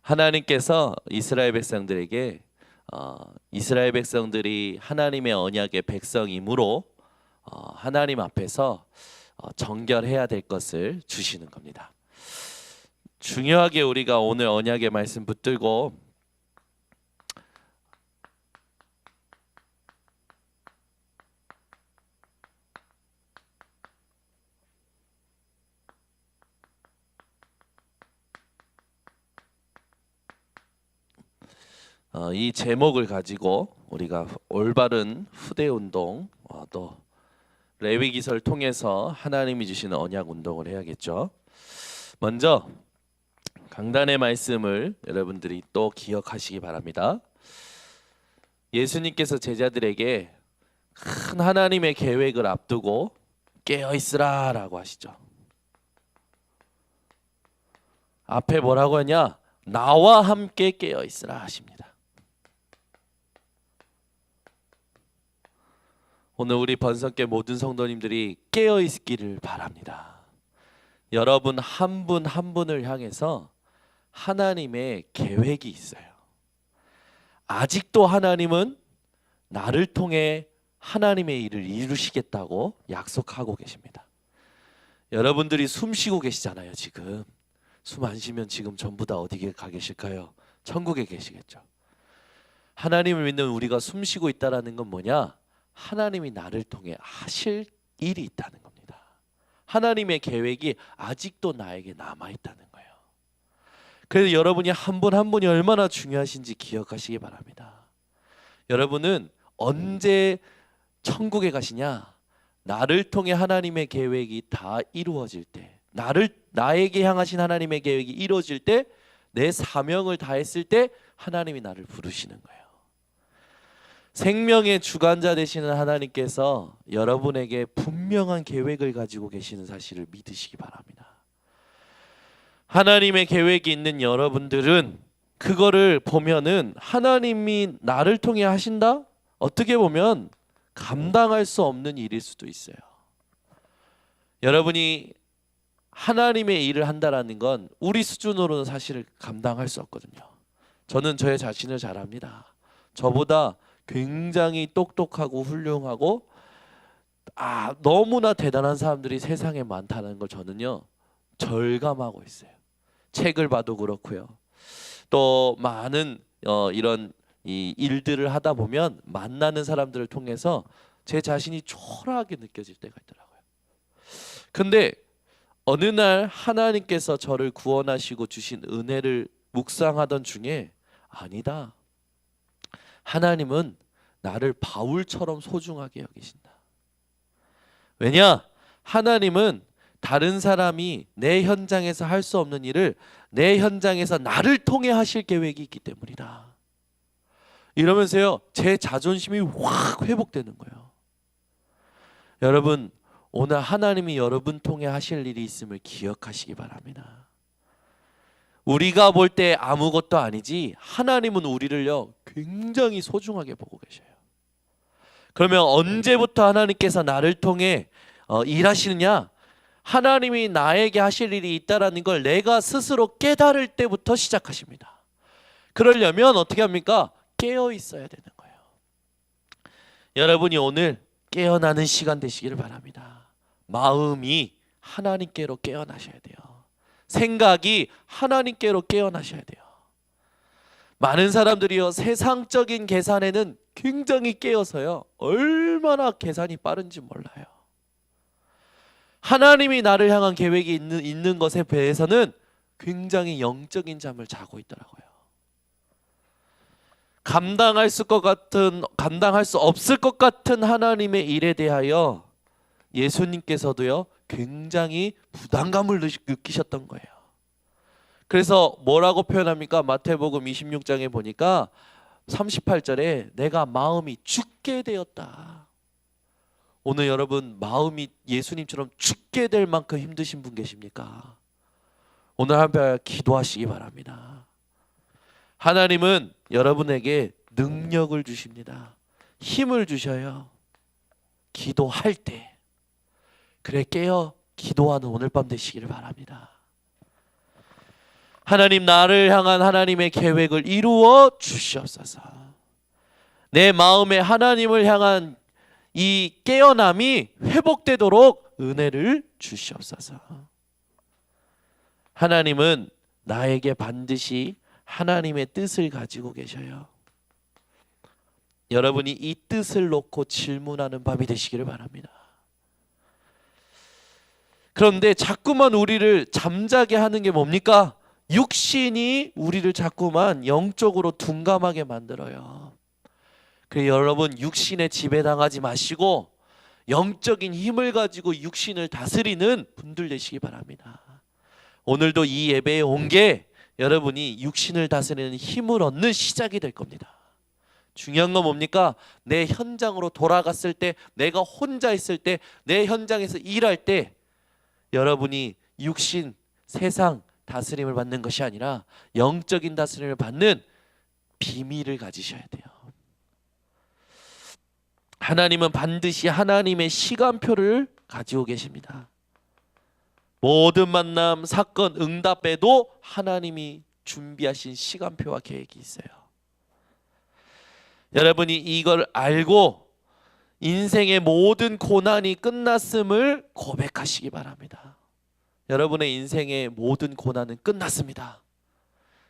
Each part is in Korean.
하나님께서 이스라엘 백성들에게 이스라엘 백성들이 하나님의 언약의 백성이므로 하나님 앞에서 정결해야 될 것을 주시는 겁니다. 중요하게 우리가 오늘 언약의 말씀 붙들고 이 제목을 가지고 우리가 올바른 후대 운동 또 레위기서를 통해서 하나님이 주시는 언약 운동을 해야겠죠. 먼저 강단의 말씀을 여러분들이 또 기억하시기 바랍니다. 예수님께서 제자들에게 큰 하나님의 계획을 앞두고 깨어 있으라 라고 하시죠. 앞에 뭐라고 하냐? 나와 함께 깨어 있으라 하십니다. 오늘 우리 번성교 모든 성도님들이 깨어 있기를 바랍니다. 여러분 한 분 한 분을 향해서 하나님의 계획이 있어요. 아직도 하나님은 나를 통해 하나님의 일을 이루시겠다고 약속하고 계십니다. 여러분들이 숨 쉬고 계시잖아요. 지금 숨 안 쉬면 지금 전부 다 어디에 가 계실까요? 천국에 계시겠죠. 하나님을 믿는 우리가 숨 쉬고 있다는 건 뭐냐? 하나님이 나를 통해 하실 일이 있다는 겁니다. 하나님의 계획이 아직도 나에게 남아있다는 거예요. 그래서 여러분이 한 분 한 분이 얼마나 중요하신지 기억하시기 바랍니다. 여러분은 언제 천국에 가시냐? 나를 통해 하나님의 계획이 다 이루어질 때, 나에게 향하신 하나님의 계획이 이루어질 때, 내 사명을 다했을 때 하나님이 나를 부르시는 거예요. 생명의 주관자 되시는 하나님께서 여러분에게 분명한 계획을 가지고 계시는 사실을 믿으시기 바랍니다. 하나님의 계획이 있는 여러분들은 그거를 보면은 하나님이 나를 통해 하신다? 어떻게 보면 감당할 수 없는 일일 수도 있어요. 여러분이 하나님의 일을 한다라는 건 우리 수준으로는 사실 감당할 수 없거든요. 저는 저의 자신을 잘 압니다. 저보다 굉장히 똑똑하고 훌륭하고 너무나 대단한 사람들이 세상에 많다는 걸 저는요 절감하고 있어요. 책을 봐도 그렇고요. 또 많은 이런 이 일들을 하다 보면 만나는 사람들을 통해서 제 자신이 초라하게 느껴질 때가 있더라고요. 근데 어느 날 하나님께서 저를 구원하시고 주신 은혜를 묵상하던 중에 아니다. 하나님은 나를 바울처럼 소중하게 여기신다. 왜냐? 하나님은 다른 사람이 내 현장에서 할 수 없는 일을 내 현장에서 나를 통해 하실 계획이 있기 때문이다. 이러면서요, 제 자존심이 확 회복되는 거예요. 여러분, 오늘 하나님이 여러분 통해 하실 일이 있음을 기억하시기 바랍니다. 우리가 볼 때 아무것도 아니지 하나님은 우리를요 굉장히 소중하게 보고 계셔요. 그러면 언제부터 하나님께서 나를 통해 일하시느냐? 하나님이 나에게 하실 일이 있다라는 걸 내가 스스로 깨달을 때부터 시작하십니다. 그러려면 어떻게 합니까? 깨어 있어야 되는 거예요. 여러분이 오늘 깨어나는 시간 되시기를 바랍니다. 마음이 하나님께로 깨어나셔야 돼요. 생각이 하나님께로 깨어나셔야 돼요. 많은 사람들이요 세상적인 계산에는 굉장히 깨어서요 얼마나 계산이 빠른지 몰라요. 하나님이 나를 향한 계획이 있는 것에 비해서는 굉장히 영적인 잠을 자고 있더라고요. 감당할 수 없을 것 같은 하나님의 일에 대하여 예수님께서도요 굉장히 부담감을 느끼셨던 거예요. 그래서 뭐라고 표현합니까? 마태복음 26장에 보니까 38절에 내가 마음이 죽게 되었다. 오늘 여러분 마음이 예수님처럼 죽게 될 만큼 힘드신 분 계십니까? 오늘 한번 기도하시기 바랍니다. 하나님은 여러분에게 능력을 주십니다. 힘을 주셔요. 기도할 때 그래 깨어 기도하는 오늘 밤 되시기를 바랍니다. 하나님, 나를 향한 하나님의 계획을 이루어 주시옵소서. 내 마음에 하나님을 향한 이 깨어남이 회복되도록 은혜를 주시옵소서. 하나님은 나에게 반드시 하나님의 뜻을 가지고 계셔요. 여러분이 이 뜻을 놓고 질문하는 밤이 되시기를 바랍니다. 그런데 자꾸만 우리를 잠자게 하는 게 뭡니까? 육신이 우리를 자꾸만 영적으로 둔감하게 만들어요. 그래서 여러분, 육신에 지배당하지 마시고 영적인 힘을 가지고 육신을 다스리는 분들 되시기 바랍니다. 오늘도 이 예배에 온 게 여러분이 육신을 다스리는 힘을 얻는 시작이 될 겁니다. 중요한 건 뭡니까? 내 현장으로 돌아갔을 때, 내가 혼자 있을 때, 내 현장에서 일할 때 여러분이 육신, 세상 다스림을 받는 것이 아니라 영적인 다스림을 받는 비밀을 가지셔야 돼요. 하나님은 반드시 하나님의 시간표를 가지고 계십니다. 모든 만남, 사건, 응답에도 하나님이 준비하신 시간표와 계획이 있어요. 여러분이 이걸 알고 인생의 모든 고난이 끝났음을 고백하시기 바랍니다. 여러분의 인생의 모든 고난은 끝났습니다.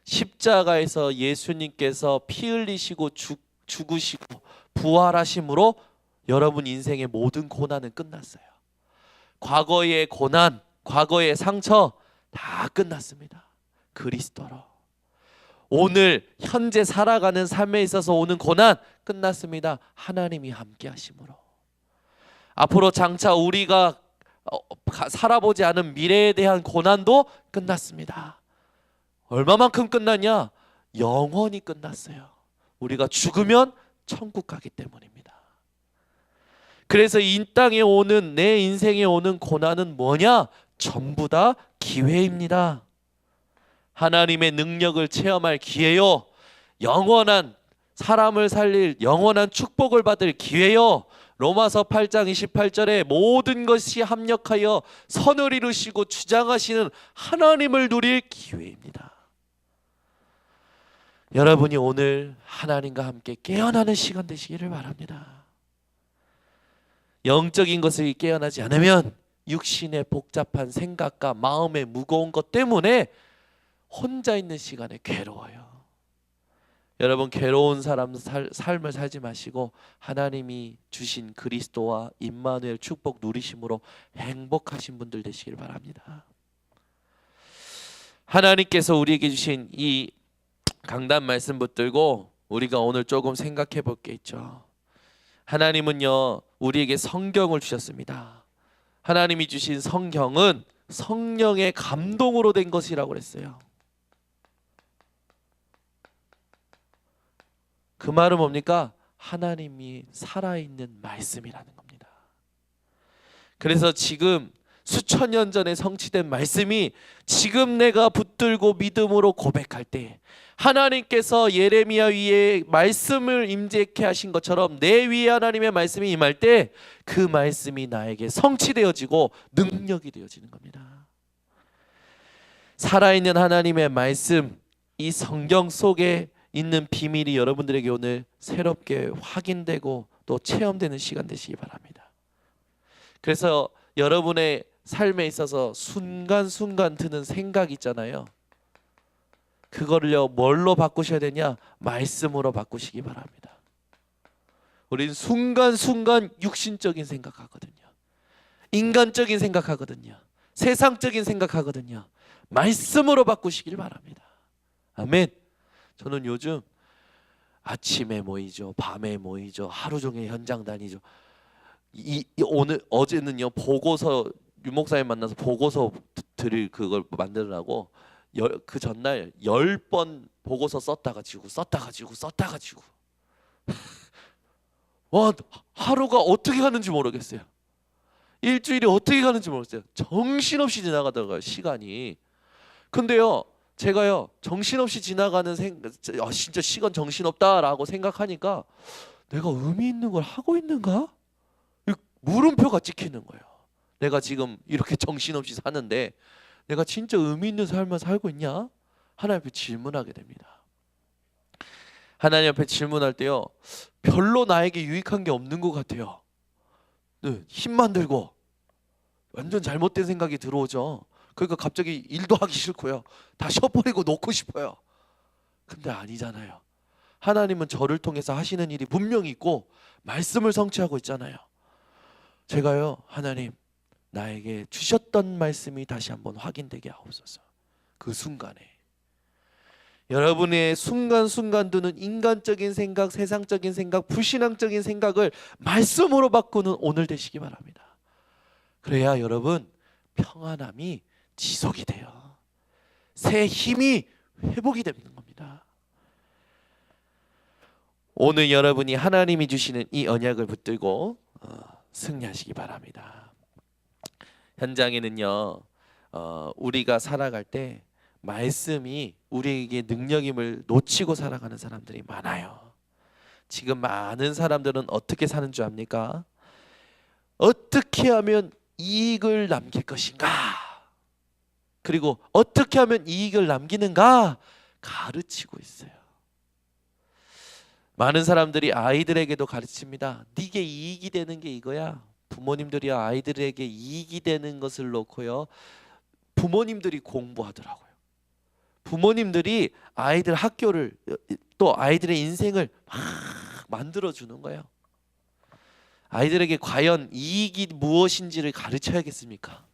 십자가에서 예수님께서 피 흘리시고 죽으시고 부활하심으로 여러분 인생의 모든 고난은 끝났어요. 과거의 고난, 과거의 상처 다 끝났습니다. 그리스도로. 오늘 현재 살아가는 삶에 있어서 오는 고난 끝났습니다. 하나님이 함께 하심으로. 앞으로 장차 우리가 살아보지 않은 미래에 대한 고난도 끝났습니다. 얼마만큼 끝났냐? 영원히 끝났어요. 우리가 죽으면 천국 가기 때문입니다. 그래서 이 땅에 오는, 내 인생에 오는 고난은 뭐냐? 전부 다 기회입니다. 하나님의 능력을 체험할 기회요. 영원한 사람을 살릴 영원한 축복을 받을 기회요. 로마서 8장 28절에 모든 것이 합력하여 선을 이루시고 주장하시는 하나님을 누릴 기회입니다. 여러분이 오늘 하나님과 함께 깨어나는 시간 되시기를 바랍니다. 영적인 것을 깨어나지 않으면 육신의 복잡한 생각과 마음의 무거운 것 때문에 혼자 있는 시간에 괴로워요. 여러분, 괴로운 삶을 살지 마시고 하나님이 주신 그리스도와 임마누엘 축복 누리심으로 행복하신 분들 되시길 바랍니다. 하나님께서 우리에게 주신 이 강단 말씀 붙들고 우리가 오늘 조금 생각해 볼 게 있죠. 하나님은요, 우리에게 성경을 주셨습니다. 하나님이 주신 성경은 성령의 감동으로 된 것이라고 그랬어요. 그 말은 뭡니까? 하나님이 살아있는 말씀이라는 겁니다. 그래서 지금 수천 년 전에 성취된 말씀이 지금 내가 붙들고 믿음으로 고백할 때 하나님께서 예레미야 위에 말씀을 임재케 하신 것처럼 내 위에 하나님의 말씀이 임할 때 그 말씀이 나에게 성취되어지고 능력이 되어지는 겁니다. 살아있는 하나님의 말씀, 이 성경 속에 있는 비밀이 여러분들에게 오늘 새롭게 확인되고 또 체험되는 시간 되시기 바랍니다. 그래서 여러분의 삶에 있어서 순간순간 드는 생각 있잖아요. 그거를요, 뭘로 바꾸셔야 되냐? 말씀으로 바꾸시기 바랍니다. 우리는 순간순간 육신적인 생각하거든요. 인간적인 생각하거든요. 세상적인 생각하거든요. 말씀으로 바꾸시길 바랍니다. 아멘. 저는 요즘 아침에 모이죠, 밤에 모이죠, 하루 종일 현장 다니죠. 오늘 어제는요, 보고서 유목사님 만나서 보고서 드릴 그걸 만들라고 그 전날 10번 보고서 썼다가 지고 와, 하루가 어떻게 가는지 모르겠어요. 일주일이 어떻게 가는지 모르겠어요. 정신없이 지나가더라고요, 시간이. 근데요, 제가요, 정신없이 지나가는 진짜 시간 정신없다라고 생각하니까 내가 의미 있는 걸 하고 있는가? 물음표가 찍히는 거예요. 내가 지금 이렇게 정신없이 사는데 내가 진짜 의미 있는 삶을 살고 있냐? 하나님 앞에 질문하게 됩니다. 하나님 앞에 질문할 때요, 별로 나에게 유익한 게 없는 것 같아요. 네, 힘만 들고 완전 잘못된 생각이 들어오죠. 그러니까 갑자기 일도 하기 싫고요, 다 쉬어버리고 놓고 싶어요. 근데 아니잖아요. 하나님은 저를 통해서 하시는 일이 분명히 있고 말씀을 성취하고 있잖아요. 제가요, 하나님 나에게 주셨던 말씀이 다시 한번 확인되게 하옵소서. 그 순간에 여러분의 순간순간 드는 인간적인 생각, 세상적인 생각, 불신앙적인 생각을 말씀으로 바꾸는 오늘 되시기 바랍니다. 그래야 여러분 평안함이 지속이 돼요. 새 힘이 회복이 되는 겁니다. 오늘 여러분이 하나님이 주시는 이 언약을 붙들고 승리하시기 바랍니다. 현장에는요, 우리가 살아갈 때 말씀이 우리에게 능력임을 놓치고 살아가는 사람들이 많아요. 지금 많은 사람들은 어떻게 사는 줄 압니까? 어떻게 하면 이익을 남길 것인가? 그리고 어떻게 하면 이익을 남기는가? 가르치고 있어요. 많은 사람들이 아이들에게도 가르칩니다. 네게 이익이 되는 게 이거야. 부모님들이 아이들에게 이익이 되는 것을 놓고요, 부모님들이 공부하더라고요. 부모님들이 아이들 학교를, 또 아이들의 인생을 막 만들어주는 거예요. 아이들에게 과연 이익이 무엇인지를 가르쳐야겠습니까?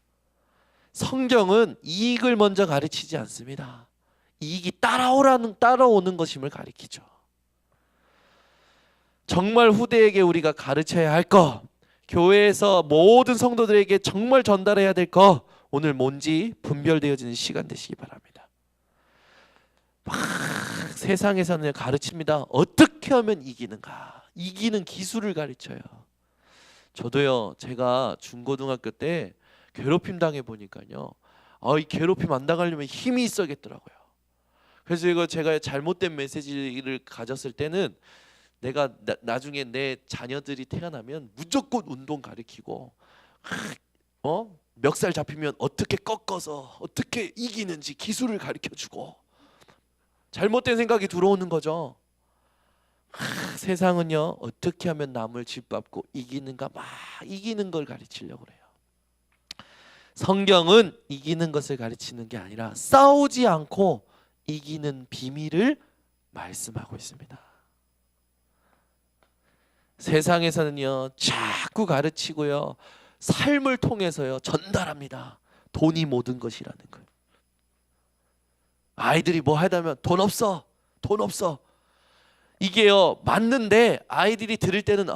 성경은 이익을 먼저 가르치지 않습니다. 이익이 따라오는 것임을 가르치죠. 정말 후대에게 우리가 가르쳐야 할 것, 교회에서 모든 성도들에게 정말 전달해야 될 것, 오늘 뭔지 분별되어지는 시간 되시기 바랍니다. 막 세상에서는 가르칩니다. 어떻게 하면 이기는가, 이기는 기술을 가르쳐요. 저도요, 제가 중고등학교 때 괴롭힘 당해 보니까요, 이 괴롭힘 안 당하려면 힘이 있어야겠더라고요. 그래서 제가 잘못된 메시지를 가졌을 때는 내가 나중에 내 자녀들이 태어나면 무조건 운동 가르치고, 멱살 잡히면 어떻게 꺾어서 어떻게 이기는지 기술을 가르쳐주고, 잘못된 생각이 들어오는 거죠. 세상은요, 어떻게 하면 남을 짓밟고 이기는가, 막 이기는 걸 가르치려고 그래요. 성경은 이기는 것을 가르치는 게 아니라 싸우지 않고 이기는 비밀을 말씀하고 있습니다. 세상에서는요, 자꾸 가르치고요, 삶을 통해서요 전달합니다. 돈이 모든 것이라는 걸. 아이들이 뭐 하다면 돈 없어, 돈 없어. 이게요 맞는데, 아이들이 들을 때는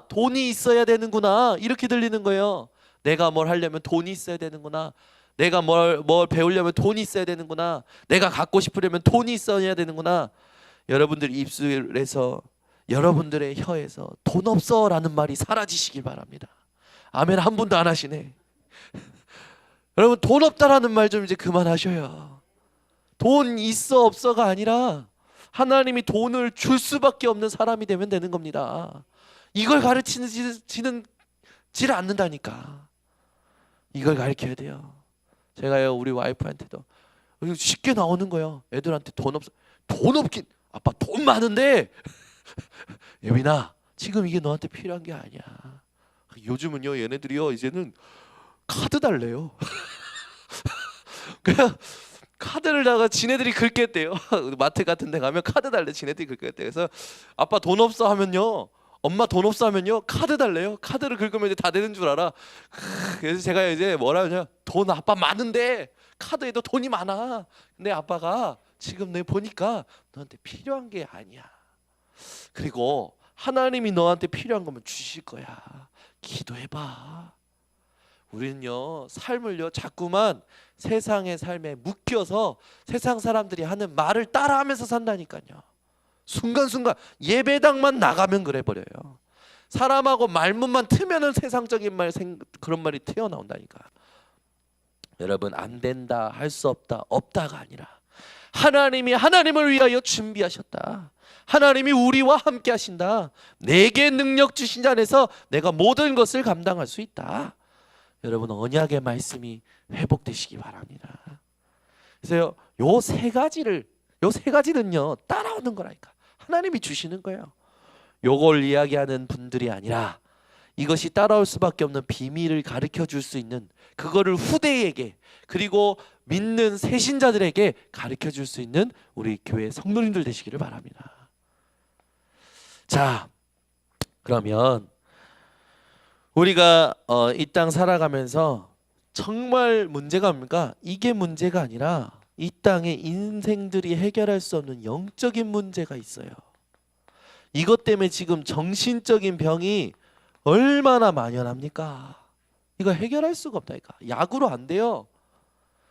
돈이 있어야 되는구나, 이렇게 들리는 거예요. 내가 뭘 하려면 돈이 있어야 되는구나, 내가 뭘 배우려면 돈이 있어야 되는구나, 내가 갖고 싶으려면 돈이 있어야 되는구나. 여러분들 입술에서, 여러분들의 혀에서 돈 없어 라는 말이 사라지시길 바랍니다. 아멘. 한 분도 안 하시네. 여러분, 돈 없다라는 말 좀 이제 그만하셔요. 돈 있어 없어가 아니라 하나님이 돈을 줄 수밖에 없는 사람이 되면 되는 겁니다. 이걸 가르치지는 않는다니까. 이걸 가르쳐야 돼요. 제가요, 우리 와이프한테도 쉽게 나오는 거예요. 애들한테 돈 없긴, 아빠 돈 많은데 예빈아, 지금 이게 너한테 필요한 게 아니야. 요즘은요, 얘네들이요 이제는 카드 달래요. 그냥 카드를 지네들이 긁겠대요. 마트 같은 데 가면 카드 달래, 지네들이 긁겠대. 그래서 아빠 돈 없어 하면요, 엄마 돈 없어 하면요, 카드 달래요. 카드를 긁으면 이제 다 되는 줄 알아. 그래서 제가 이제 뭐라 하냐, 돈 아빠 많은데 카드에도 돈이 많아. 근데 아빠가 지금 내 보니까 너한테 필요한 게 아니야. 그리고 하나님이 너한테 필요한 거면 주실 거야. 기도해봐. 우리는요, 삶을요 자꾸만 세상의 삶에 묶여서 세상 사람들이 하는 말을 따라하면서 산다니까요. 순간순간 예배당만 나가면 그래 버려요. 사람하고 말문만 트면은 세상적인 말, 그런 말이 튀어나온다니까. 여러분, 안 된다, 할 수 없다, 없다가 아니라 하나님이 하나님을 위하여 준비하셨다. 하나님이 우리와 함께 하신다. 내게 능력 주신 자 안에서 내가 모든 것을 감당할 수 있다. 여러분, 언약의 말씀이 회복되시기 바랍니다. 그래서 요 세 가지는요 따라오는 거라니까. 하나님이 주시는 거예요. 요걸 이야기하는 분들이 아니라 이것이 따라올 수밖에 없는 비밀을 가르쳐 줄 수 있는, 그거를 후대에게 그리고 믿는 새신자들에게 가르쳐 줄 수 있는 우리 교회 성도님들 되시기를 바랍니다. 자, 그러면 우리가 이 땅 살아가면서 정말 문제가 뭡니까? 이게 문제가 아니라 이 땅에 인생들이 해결할 수 없는 영적인 문제가 있어요. 이것 때문에 지금 정신적인 병이 얼마나 만연합니까? 이거 해결할 수가 없다니까. 약으로 안 돼요.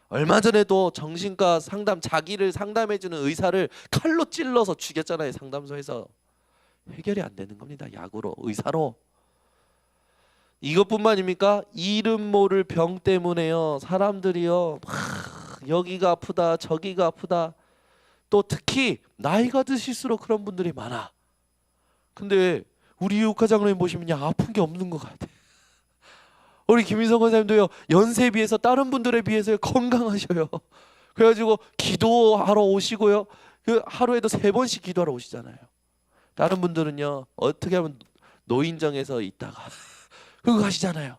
얼마 전에도 정신과 상담, 자기를 상담해주는 의사를 칼로 찔러서 죽였잖아요. 상담소에서. 해결이 안 되는 겁니다. 약으로, 의사로. 이것뿐만입니까? 이름 모를 병 때문에요. 사람들이요. 여기가 아프다, 저기가 아프다. 또 특히 나이가 드실수록 그런 분들이 많아. 근데 우리 유카 장로님 보시면 아픈 게 없는 것 같아. 우리 김인성 권사님도요, 연세에 비해서 다른 분들에 비해서 건강하셔요. 그래가지고 기도하러 오시고요, 그 하루에도 3번씩 기도하러 오시잖아요. 다른 분들은요 어떻게 하면 노인정에서 있다가 그거 하시잖아요.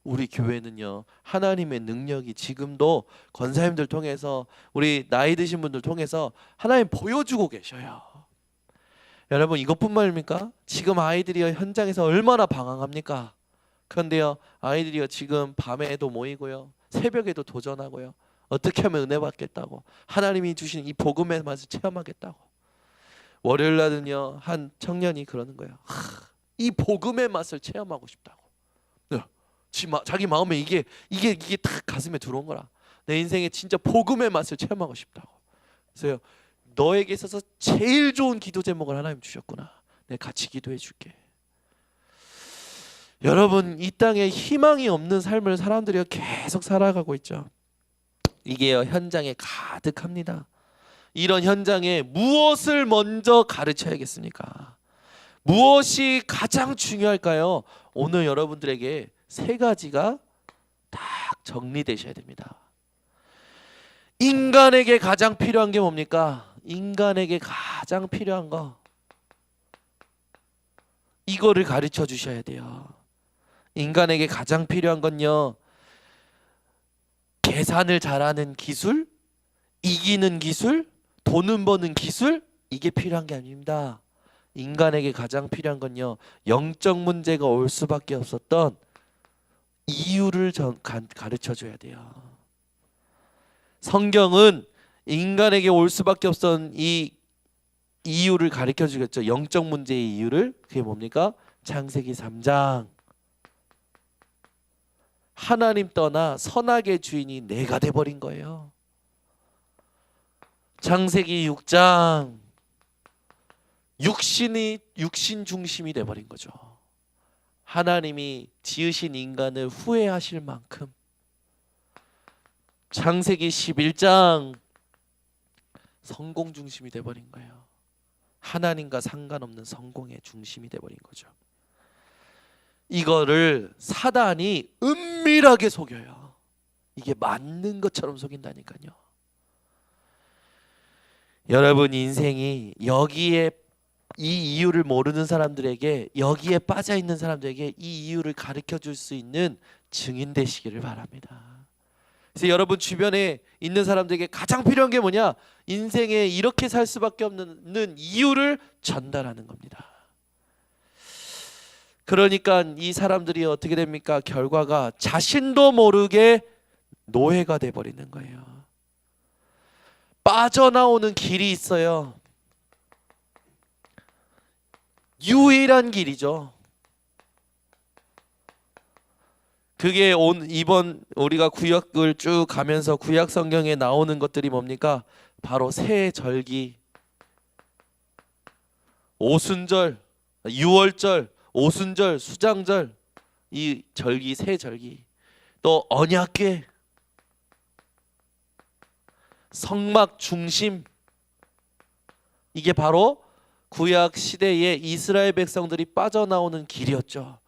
우리 교회는요 하나님의 능력이 지금도 권사님들 통해서, 우리 나이 드신 분들 통해서 하나님 보여주고 계셔요. 여러분, 이것뿐만입니까? 지금 아이들이 현장에서 얼마나 방황합니까? 그런데요 아이들이요 지금 밤에도 모이고요, 새벽에도 도전하고요, 어떻게 하면 은혜 받겠다고, 하나님이 주신 이 복음의 맛을 체험하겠다고. 월요일 날은요 한 청년이 그러는 거예요. 이 복음의 맛을 체험하고 싶다고. 자기 마음에 이게 딱 가슴에 들어온 거라. 내 인생에 진짜 복음의 맛을 체험하고 싶다고. 그래서 너에게 있어서 제일 좋은 기도 제목을 하나님 주셨구나. 내가 같이 기도해 줄게. 여러분, 이 땅에 희망이 없는 삶을 사람들이 계속 살아가고 있죠. 이게 현장에 가득합니다. 이런 현장에 무엇을 먼저 가르쳐야겠습니까? 무엇이 가장 중요할까요? 오늘 여러분들에게 3가지가 딱 정리되셔야 됩니다. 인간에게 가장 필요한 게 뭡니까? 인간에게 가장 필요한 거, 이거를 가르쳐 주셔야 돼요. 인간에게 가장 필요한 건요, 계산을 잘하는 기술, 이기는 기술, 돈은 버는 기술, 이게 필요한 게 아닙니다. 인간에게 가장 필요한 건요, 영적 문제가 올 수밖에 없었던 이유를 가르쳐 줘야 돼요. 성경은 인간에게 올 수밖에 없었던 이 이유를 가르쳐 주겠죠. 영적 문제의 이유를. 그게 뭡니까? 창세기 3장. 하나님 떠나 선악의 주인이 내가 돼버린 거예요. 창세기 6장. 육신 중심이 돼버린 거죠. 하나님이 지으신 인간을 후회하실 만큼. 창세기 11장. 성공 중심이 돼버린 거예요. 하나님과 상관없는 성공의 중심이 돼버린 거죠. 이거를 사단이 은밀하게 속여요. 이게 맞는 것처럼 속인다니까요. 여러분, 인생이 여기에 이 이유를 모르는 사람들에게, 여기에 빠져 있는 사람들에게 이 이유를 가르쳐 줄 수 있는 증인 되시기를 바랍니다. 그래서 여러분 주변에 있는 사람들에게 가장 필요한 게 뭐냐? 인생에 이렇게 살 수밖에 없는 이유를 전달하는 겁니다. 그러니까 이 사람들이 어떻게 됩니까? 결과가 자신도 모르게 노예가 돼버리는 거예요. 빠져나오는 길이 있어요. 유일한 길이죠. 그게 이번 우리가 구약을 쭉 가면서 구약 성경에 나오는 것들이 뭡니까? 바로 새 절기, 오순절, 유월절, 오순절, 수장절, 이 절기, 새 절기, 또 언약궤, 성막 중심, 이게 바로 구약 시대에 이스라엘 백성들이 빠져나오는 길이었죠.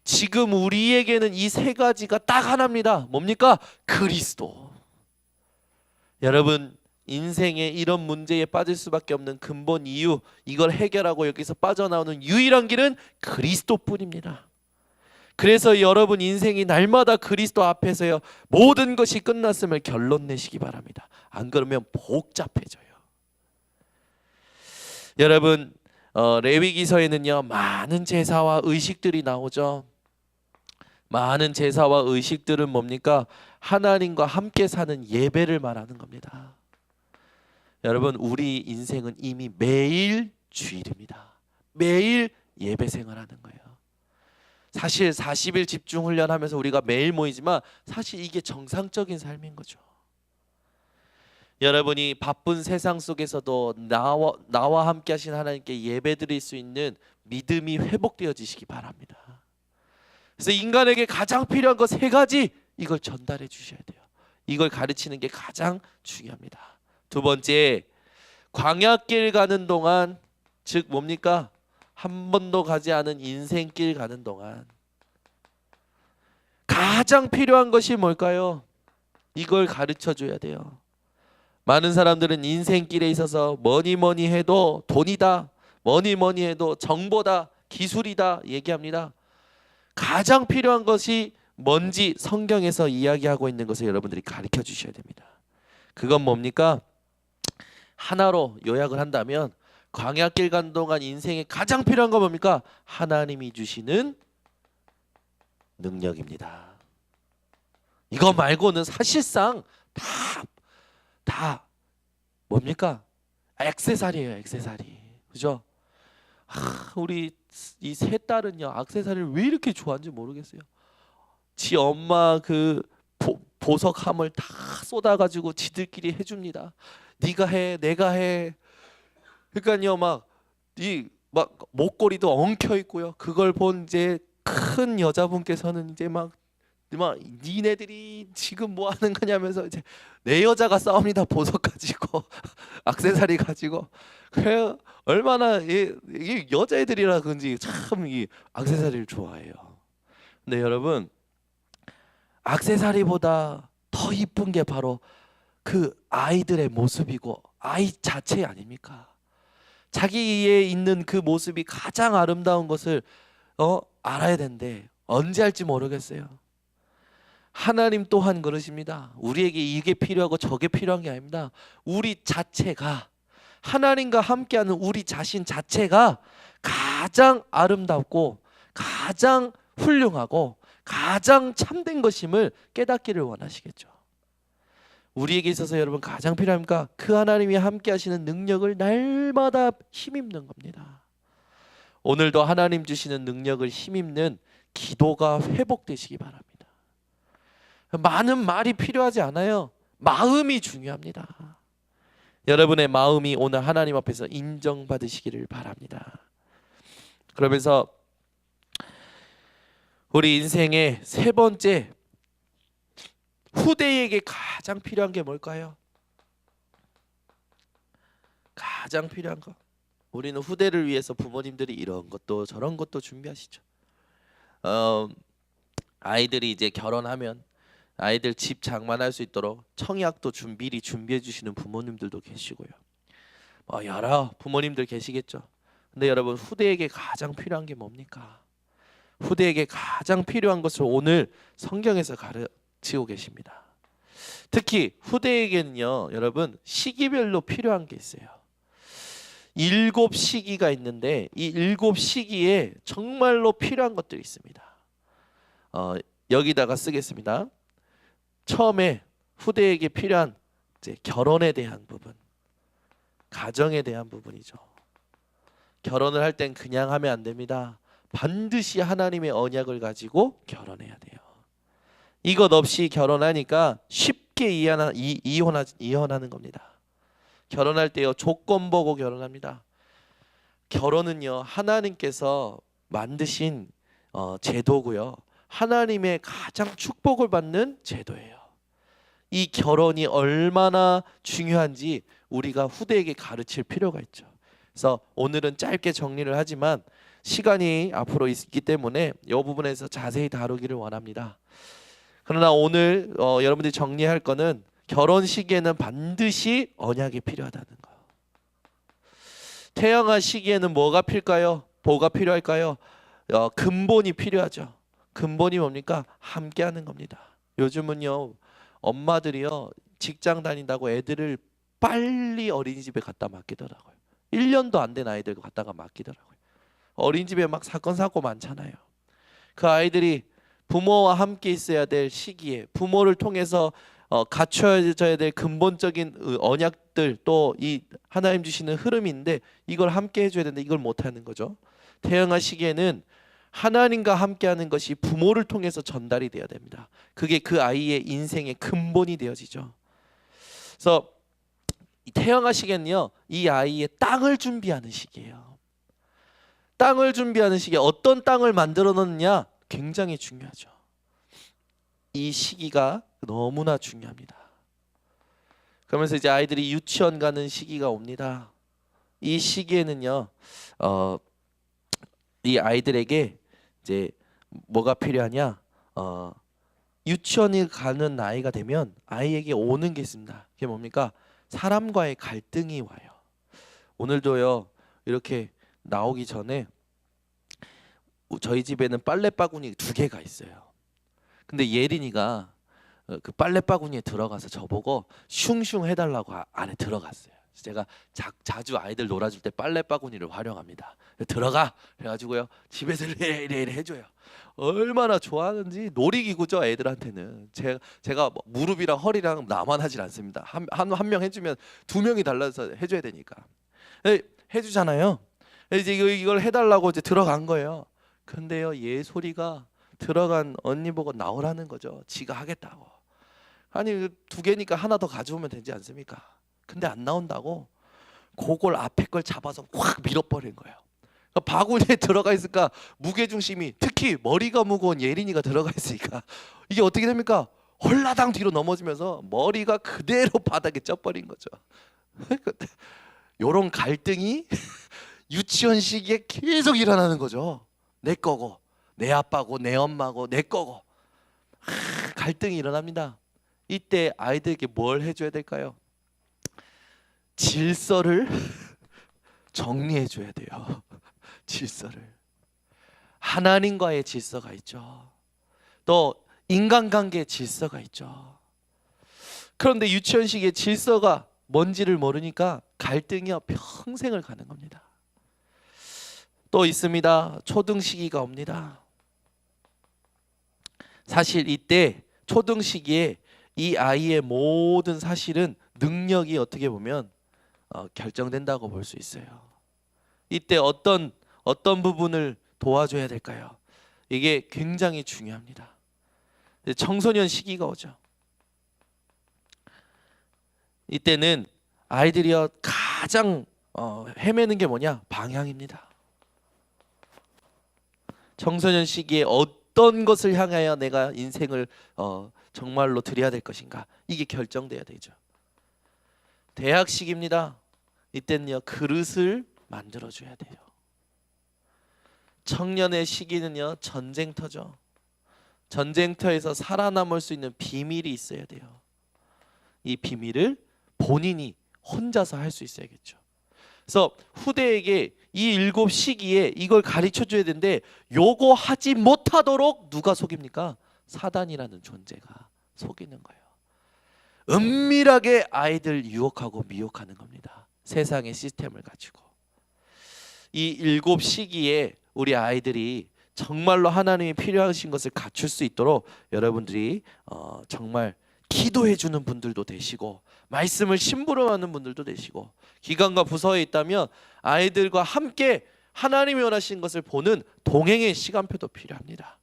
지금 우리에게는 이 3가지가 딱 하나입니다. 뭡니까? 그리스도. 여러분, 인생에 이런 문제에 빠질 수밖에 없는 근본 이유, 이걸 해결하고 여기서 빠져나오는 유일한 길은 그리스도뿐입니다. 그래서 여러분 인생이 날마다 그리스도 앞에서요 모든 것이 끝났음을 결론 내시기 바랍니다. 안 그러면 복잡해져요. 여러분 레위기서에는요 많은 제사와 의식들이 나오죠. 많은 제사와 의식들은 뭡니까? 하나님과 함께 사는 예배를 말하는 겁니다. 여러분 우리 인생은 이미 매일 주일입니다. 매일 예배 생활하는 거예요. 사실 40일 집중 훈련하면서 우리가 매일 모이지만 사실 이게 정상적인 삶인 거죠. 여러분이 바쁜 세상 속에서도 나와 함께 하신 하나님께 예배 드릴 수 있는 믿음이 회복되어지시기 바랍니다. 그래서 인간에게 가장 필요한 것 세 가지, 이걸 전달해 주셔야 돼요. 이걸 가르치는 게 가장 중요합니다. 두 번째, 광야길 가는 동안, 즉 뭡니까? 한 번도 가지 않은 인생길 가는 동안 가장 필요한 것이 뭘까요? 이걸 가르쳐 줘야 돼요. 많은 사람들은 인생길에 있어서 뭐니 해도 돈이다, 뭐니 해도 정보다, 기술이다 얘기합니다. 가장 필요한 것이 뭔지 성경에서 이야기하고 있는 것을 여러분들이 가르쳐 주셔야 됩니다. 그건 뭡니까? 하나로 요약을 한다면 광야길 간 동안 인생에 가장 필요한 건 뭡니까? 하나님이 주시는 능력입니다. 이거 말고는 사실상 다 뭡니까? 액세서리예요. 액세서리. 그죠? 우리 이 세 딸은요 액세서리를 왜 이렇게 좋아하는지 모르겠어요. 지 엄마 그 보석함을 다 쏟아가지고 지들끼리 해줍니다. 네가 해, 내가 해. 그러니까요 막 목걸이도 엉켜 있고요. 그걸 본 이제 큰 여자분께서는 이제 막 니네들이 지금 뭐 하는 거냐면서 이제 내 여자가 싸웁니다. 보석 가지고 액세서리 가지고. 그래 얼마나 이 여자애들이라 그런지 참 이 액세서리를 좋아해요. 근데 여러분 액세서리보다 더 이쁜 게 바로 그 아이들의 모습이고 아이 자체 아닙니까? 자기에 있는 그 모습이 가장 아름다운 것을 알아야 되는데 언제 할지 모르겠어요. 하나님 또한 그러십니다. 우리에게 이게 필요하고 저게 필요한 게 아닙니다. 우리 자체가 하나님과 함께하는 우리 자신 자체가 가장 아름답고 가장 훌륭하고 가장 참된 것임을 깨닫기를 원하시겠죠. 우리에게 있어서 여러분 가장 필요합니까? 그 하나님이 함께 하시는 능력을 날마다 힘입는 겁니다. 오늘도 하나님 주시는 능력을 힘입는 기도가 회복되시기 바랍니다. 많은 말이 필요하지 않아요. 마음이 중요합니다. 여러분의 마음이 오늘 하나님 앞에서 인정받으시기를 바랍니다. 그러면서 우리 인생의 세 번째, 후대에게 가장 필요한 게 뭘까요? 가장 필요한 거. 우리는 후대를 위해서 부모님들이 이런 것도 저런 것도 준비하시죠. 아이들이 이제 결혼하면 아이들 집 장만할 수 있도록 청약도 미리 준비해 주시는 부모님들도 계시고요. 여러 부모님들 계시겠죠. 근데 여러분 후대에게 가장 필요한 게 뭡니까? 후대에게 가장 필요한 것을 오늘 성경에서 가르치고 계십니다. 특히 후대에게는요 여러분 시기별로 필요한 게 있어요. 7시기가 있는데 이 7시기에 정말로 필요한 것들이 있습니다. 여기다가 쓰겠습니다. 처음에 후대에게 필요한 이제 결혼에 대한 부분, 가정에 대한 부분이죠. 결혼을 할 땐 그냥 하면 안 됩니다. 반드시 하나님의 언약을 가지고 결혼해야 돼요. 이것 없이 결혼하니까 쉽게 이혼하는 겁니다. 결혼할 때요 조건 보고 결혼합니다. 결혼은요 하나님께서 만드신 제도고요. 하나님의 가장 축복을 받는 제도예요. 이 결혼이 얼마나 중요한지 우리가 후대에게 가르칠 필요가 있죠. 그래서 오늘은 짧게 정리를 하지만 시간이 앞으로 있기 때문에 이 부분에서 자세히 다루기를 원합니다. 그러나 오늘 여러분들이 정리할 거는 결혼 시기에는 반드시 언약이 필요하다는 거. 태양아 시기에는 뭐가 필까요? 뭐가 필요할까요? 근본이 필요하죠. 근본이 뭡니까? 함께하는 겁니다. 요즘은요 엄마들이요 직장 다닌다고 애들을 빨리 어린이집에 갖다 맡기더라고요. 1년도 안 된 아이들 갖다가 맡기더라고요. 어린이집에 막 사건 사고 많잖아요. 그 아이들이 부모와 함께 있어야 될 시기에 부모를 통해서 갖춰져야 될 근본적인 언약들 또 이 하나님 주시는 흐름인데 이걸 함께 해줘야 되는데 이걸 못하는 거죠. 태영아 시기에는 하나님과 함께하는 것이 부모를 통해서 전달이 돼야 됩니다. 그게 그 아이의 인생의 근본이 되어지죠. 그래서 태영아 시기는요 이 아이의 땅을 준비하는 시기예요. 땅을 준비하는 시기에 어떤 땅을 만들어 놓느냐 굉장히 중요하죠. 이 시기가 너무나 중요합니다. 그러면서 이제 아이들이 유치원 가는 시기가 옵니다. 이 시기에는요 이 아이들에게 이제 뭐가 필요하냐 유치원에 가는 나이가 되면 아이에게 오는 게 있습니다. 그게 뭡니까? 사람과의 갈등이 와요. 오늘도요 이렇게 나오기 전에 저희 집에는 빨래 바구니 2개가 있어요. 근데 예린이가 그 빨래 바구니에 들어가서 저보고 슝슝 해달라고 안에 들어갔어요. 제가 자주 아이들 놀아줄 때 빨래 바구니를 활용합니다. 들어가 그래가지고요 집에서 이래 해줘요. 얼마나 좋아하는지. 놀이기구죠 애들한테는. 제가 무릎이랑 허리랑 나만 하질 않습니다. 한 명 해주면 2명이 달라서 해줘야 되니까 해주잖아요. 이제 이걸 해달라고 이제 들어간 거예요. 근데요 얘 소리가 들어간 언니 보고 나오라는 거죠. 지가 하겠다고. 아니 2개니까 하나 더 가져오면 되지 않습니까? 근데 안 나온다고 그걸 앞에 걸 잡아서 확 밀어버린 거예요. 그러니까 바구니에 들어가 있으니까 무게중심이 특히 머리가 무거운 예린이가 들어가 있으니까 이게 어떻게 됩니까? 홀라당 뒤로 넘어지면서 머리가 그대로 바닥에 쪄버린 거죠. 이런 갈등이 유치원 시기에 계속 일어나는 거죠. 내 거고 내 아빠고 내 엄마고 내 거고 갈등이 일어납니다. 이때 아이들에게 뭘 해줘야 될까요? 질서를 정리해 줘야 돼요. 질서를. 하나님과의 질서가 있죠. 또 인간관계의 질서가 있죠. 그런데 유치원 시기에 질서가 뭔지를 모르니까 갈등이요 평생을 가는 겁니다. 또 있습니다. 초등 시기가 옵니다. 사실 이때 초등 시기에 이 아이의 모든 사실은 능력이 어떻게 보면 결정된다고 볼 수 있어요. 이때 어떤 부분을 도와줘야 될까요? 이게 굉장히 중요합니다. 청소년 시기가 오죠. 이때는 아이들이요 가장 헤매는 게 뭐냐? 방향입니다. 청소년 시기에 어떤 것을 향하여 내가 인생을 정말로 드려야 될 것인가 이게 결정돼야 되죠. 대학 시기입니다. 이때는요 그릇을 만들어줘야 돼요. 청년의 시기는요 전쟁터죠. 전쟁터에서 살아남을 수 있는 비밀이 있어야 돼요. 이 비밀을 본인이 혼자서 할 수 있어야겠죠. 그래서 후대에게 이 7 시기에 이걸 가르쳐 줘야 되는데 요거 하지 못하도록 누가 속입니까? 사단이라는 존재가 속이는 거예요. 은밀하게 아이들 유혹하고 미혹하는 겁니다. 세상의 시스템을 가지고. 이 7 시기에 우리 아이들이 정말로 하나님이 필요하신 것을 갖출 수 있도록 여러분들이 정말 기도해 주는 분들도 되시고 말씀을 심부름하는 분들도 되시고 기관과 부서에 있다면 아이들과 함께 하나님이 원하시는 것을 보는 동행의 시간표도 필요합니다.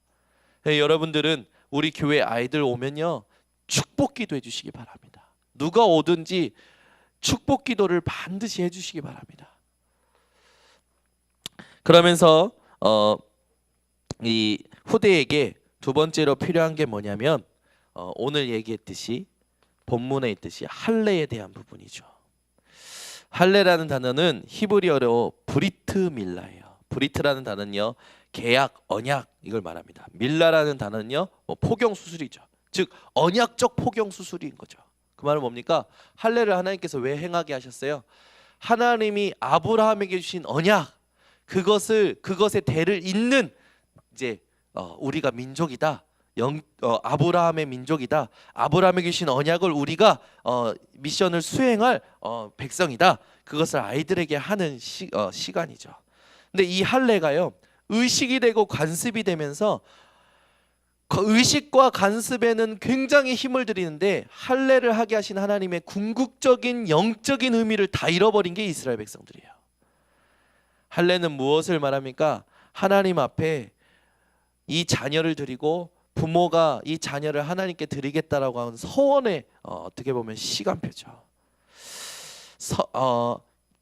여러분들은 우리 교회 아이들 오면요 축복 기도해 주시기 바랍니다. 누가 오든지 축복 기도를 반드시 해주시기 바랍니다. 그러면서 이 후대에게 2번째로 필요한 게 뭐냐면 오늘 얘기했듯이 본문에 있듯이 할례에 대한 부분이죠. 할례라는 단어는 히브리어로 브리트 밀라예요. 브리트라는 단어는요 계약, 언약 이걸 말합니다. 밀라라는 단어는요 포경 수술이죠. 즉 언약적 포경 수술인 거죠. 그 말은 뭡니까? 할례를 하나님께서 왜 행하게 하셨어요? 하나님이 아브라함에게 주신 언약, 그것의 대를 잇는 이제 우리가 민족이다. 아브라함의 민족이다. 아브라함에게 주신 언약을 우리가 미션을 수행할 백성이다. 그것을 아이들에게 하는 시간이죠. 근데 이 할례가요, 의식이 되고 관습이 되면서 의식과 관습에는 굉장히 힘을 들이는데 할례를 하게 하신 하나님의 궁극적인 영적인 의미를 다 잃어버린 게 이스라엘 백성들이에요. 할례는 무엇을 말합니까? 하나님 앞에 이 자녀를 드리고 부모가 이 자녀를 하나님께 드리겠다라고 하는 서원의 어떻게 보면 시간표죠.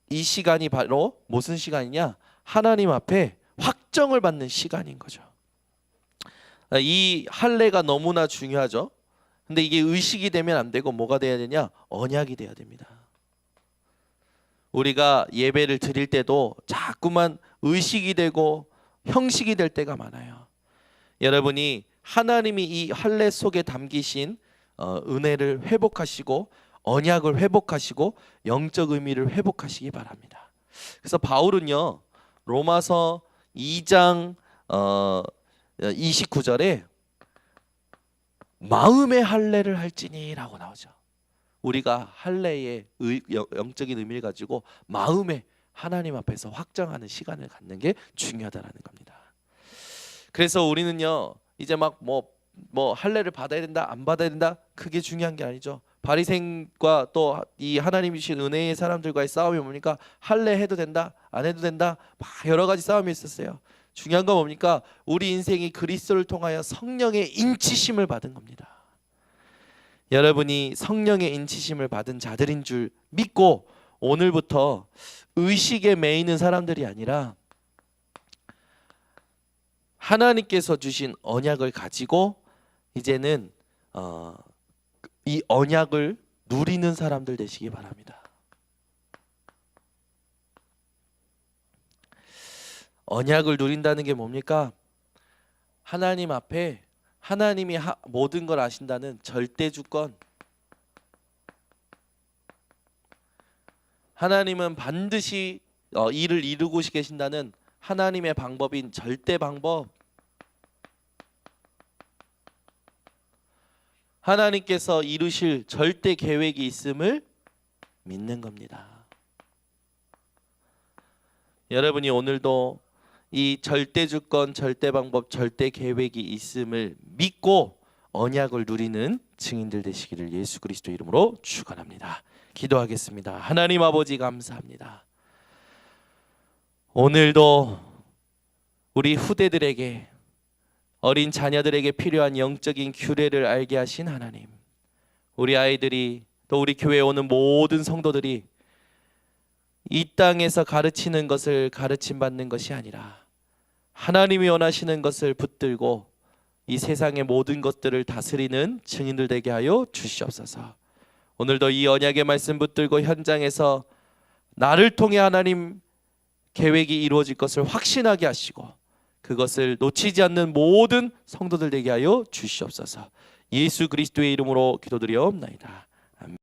이 시간이 바로 무슨 시간이냐? 하나님 앞에 확정을 받는 시간인 거죠. 이 할례가 너무나 중요하죠. 근데 이게 의식이 되면 안 되고 뭐가 돼야 되냐? 언약이 돼야 됩니다. 우리가 예배를 드릴 때도 자꾸만 의식이 되고 형식이 될 때가 많아요. 여러분이 하나님이 이 할례 속에 담기신 은혜를 회복하시고 언약을 회복하시고 영적 의미를 회복하시기 바랍니다. 그래서 바울은요, 로마서 2장 29절에 마음의 할례를 할지니라고 나오죠. 우리가 할례의 영적인 의미를 가지고 마음에 하나님 앞에서 확정하는 시간을 갖는 게 중요하다라는 겁니다. 그래서 우리는요, 이제 막 뭐 할례를 받아야 된다 안 받아야 된다 그게 중요한 게 아니죠. 바리새인과 또 이 하나님이 주신 은혜의 사람들과의 싸움이 뭡니까? 할례 해도 된다 안 해도 된다 막 여러 가지 싸움이 있었어요. 중요한 건 뭡니까? 우리 인생이 그리스도를 통하여 성령의 인치심을 받은 겁니다. 여러분이 성령의 인치심을 받은 자들인 줄 믿고 오늘부터 의식에 매이는 사람들이 아니라 하나님께서 주신 언약을 가지고 이제는 이 언약을 누리는 사람들 되시기 바랍니다. 언약을 누린다는 게 뭡니까? 하나님 앞에 하나님이 모든 걸 아신다는 절대 주권, 하나님은 반드시 일을 이루고 계신다는 하나님의 방법인 절대 방법, 하나님께서 이루실 절대 계획이 있음을 믿는 겁니다. 여러분이 오늘도 이 절대 주권, 절대 방법, 절대 계획이 있음을 믿고 언약을 누리는 증인들 되시기를 예수 그리스도 이름으로 축원합니다. 기도하겠습니다. 하나님 아버지 감사합니다. 오늘도 우리 후대들에게, 어린 자녀들에게 필요한 영적인 규례를 알게 하신 하나님, 우리 아이들이 또 우리 교회에 오는 모든 성도들이 이 땅에서 가르치는 것을 가르침받는 것이 아니라 하나님이 원하시는 것을 붙들고 이 세상의 모든 것들을 다스리는 증인들 되게 하여 주시옵소서. 오늘도 이 언약의 말씀 붙들고 현장에서 나를 통해 하나님 계획이 이루어질 것을 확신하게 하시고 그것을 놓치지 않는 모든 성도들 되게 하여 주시옵소서. 예수 그리스도의 이름으로 기도드리옵나이다.